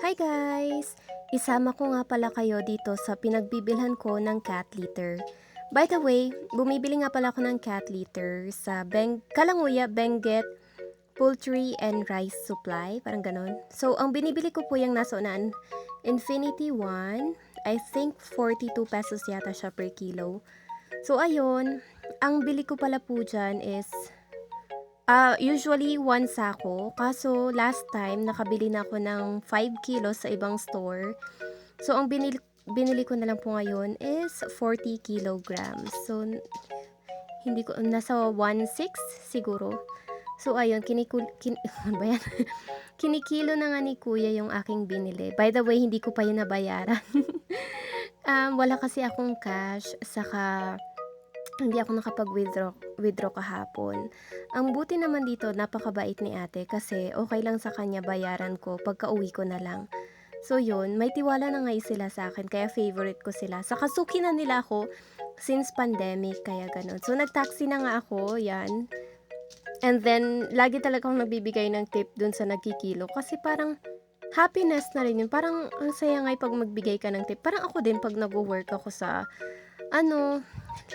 Hi guys! Isama ko nga pala kayo dito sa pinagbibilhan ko ng cat litter. By the way, bumibili nga pala ako ng cat litter sa Kalanguya, Benguet, Poultry and Rice Supply, parang ganon. So, ang binibili ko po yung nasa unahan, Infinity One. I think 42 pesos yata siya per kilo. So, ayun, ang bili ko pala po dyan is usually one sako. Kaso last time nakabili na ako ng 5 kilos sa ibang store. So ang binili ko na lang po ngayon is 40 kilograms. So hindi ko nasa 1.6 siguro. So ayun, ano ba yan? Kinikilo na nga ni kuya yung aking binili. By the way, hindi ko pa yun nabayaran. Wala kasi akong cash, saka hindi ako nakapag-withdraw kahapon. Ang buti naman dito, napakabait ni ate kasi okay lang sa kanya bayaran ko pagka uwi ko na lang. So yun, may tiwala na ngayon sila sa akin kaya favorite ko sila. Saka suki na nila ako since pandemic kaya ganun. So nag-taxi na nga ako, yan. And then, lagi talaga akong nagbibigay ng tip dun sa nagkikilo kasi parang happiness na rin yun. Parang ang saya nga pag magbigay ka ng tip. Parang ako din pag nag-work ako sa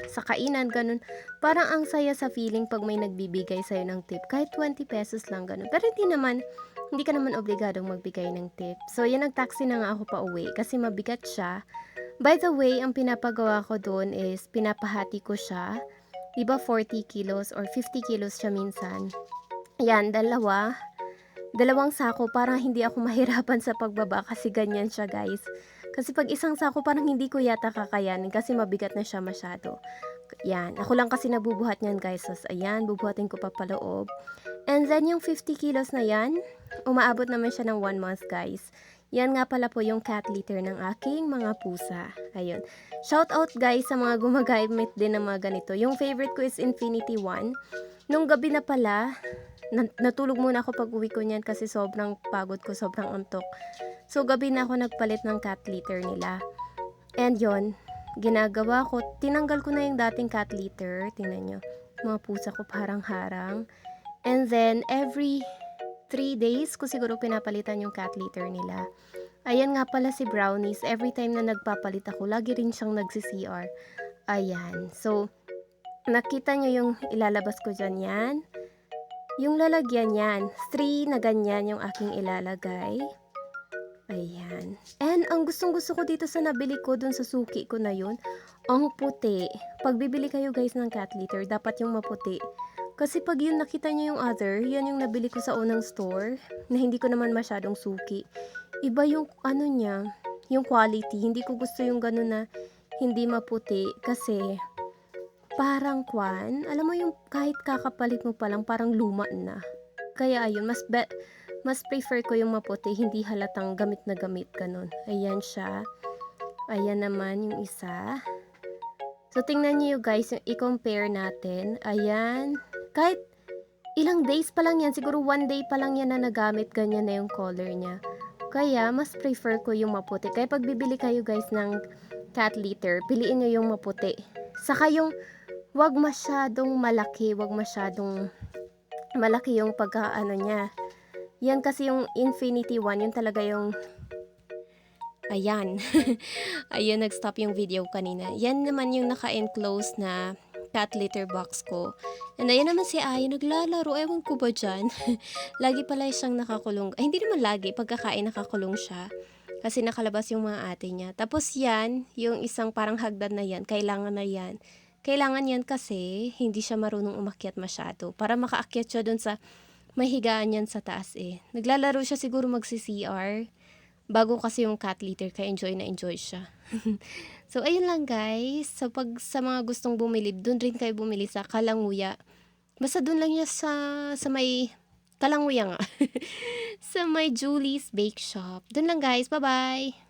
sa kainan, ganun. Parang ang saya sa feeling pag may nagbibigay sa'yo ng tip. Kahit 20 pesos lang, ganun. Pero hindi ka naman obligadong magbigay ng tip. So, yan, nag-taxi na nga ako pa uwi kasi mabigat siya. By the way, ang pinapagawa ko doon is pinapahati ko siya. Diba 40 kilos or 50 kilos siya minsan. Yan, dalawang sako para hindi ako mahirapan sa pagbaba kasi ganyan siya, guys. Kasi pag isang sako parang hindi ko yata kakayanin kasi mabigat na siya masyado. Yan, ako lang kasi nabubuhat niyan, guys. So, ayan, bubuhatin ko pa paloob. And then yung 50 kilos na yan, umaabot naman siya ng 1 month, guys. Yan nga pala po yung cat litter ng aking mga pusa. Ayun. Shout out, guys, sa mga gumagamit din ng mga ganito. Yung favorite ko is Infinity One. Nung gabi na pala, natulog muna ako pag uwi ko niyan kasi sobrang pagod ko, sobrang antok. So, gabi na ako nagpalit ng cat litter nila. And yon, ginagawa ko, tinanggal ko na yung dating cat litter. Tingnan nyo, mga pusa ko parang harang. And then, every 3 days ko siguro pinapalitan yung cat litter nila. Ayan nga pala si Brownies, every time na nagpapalit ako, lagi rin siyang nagsi-CR. Ayan, so, nakita nyo yung ilalabas ko dyan, yan. Yung lalagyan yan, 3 na ganyan yung aking ilalagay. Ayan. And ang gustong-gusto ko dito sa nabili ko dun sa suki ko na yun, ang puti. Pag bibili kayo, guys, ng cat litter, dapat yung maputi. Kasi pag yun nakita nyo yung other, yan yung nabili ko sa unang store, na hindi ko naman masyadong suki. Iba yung niya, yung quality. Hindi ko gusto yung ganun na hindi maputi kasi parang alam mo yung kahit kakapalit mo pa lang parang luma na. Kaya ayun, mas prefer ko yung maputi, hindi halatang gamit na gamit, ganun. Ayan siya. Ayan naman yung isa. So, tingnan niyo guys, yung i-compare natin. Ayan. Kahit ilang days pa lang yan, siguro 1 day pa lang yan na nagamit, ganyan na yung color niya. Kaya, mas prefer ko yung maputi. Kaya pag bibili kayo guys ng cat litter, piliin nyo yung maputi. Saka yung wag masyadong malaki, wag masyadong malaki yung niya. Yan kasi yung Infinity One, yun talaga yung ayan. Ayun, nag-stop yung video kanina. Yan naman yung naka-enclose na cat litter box ko. And ayan naman si Aya, naglalaro. Ewan ko ba dyan? Lagi pala siyang nakakulong. Ay, hindi naman lagi. Pagkakain nakakulong siya. Kasi nakalabas yung mga ate niya. Tapos yan, yung isang parang hagdan na yan. Kailangan na yan. Kailangan yan kasi hindi siya marunong umakyat masyado. Para makaakyat siya dun sa may higaan yan sa taas eh. Naglalaro siya siguro magsi-CR. Bago kasi yung cat litter, kaya enjoy na enjoy siya. So, ayun lang guys. So, pag sa mga gustong bumili, dun rin kayo bumili sa Kalanguya. Basta dun lang niya sa may Kalanguya nga. Sa may Julie's Bake Shop. Dun lang guys. Bye-bye!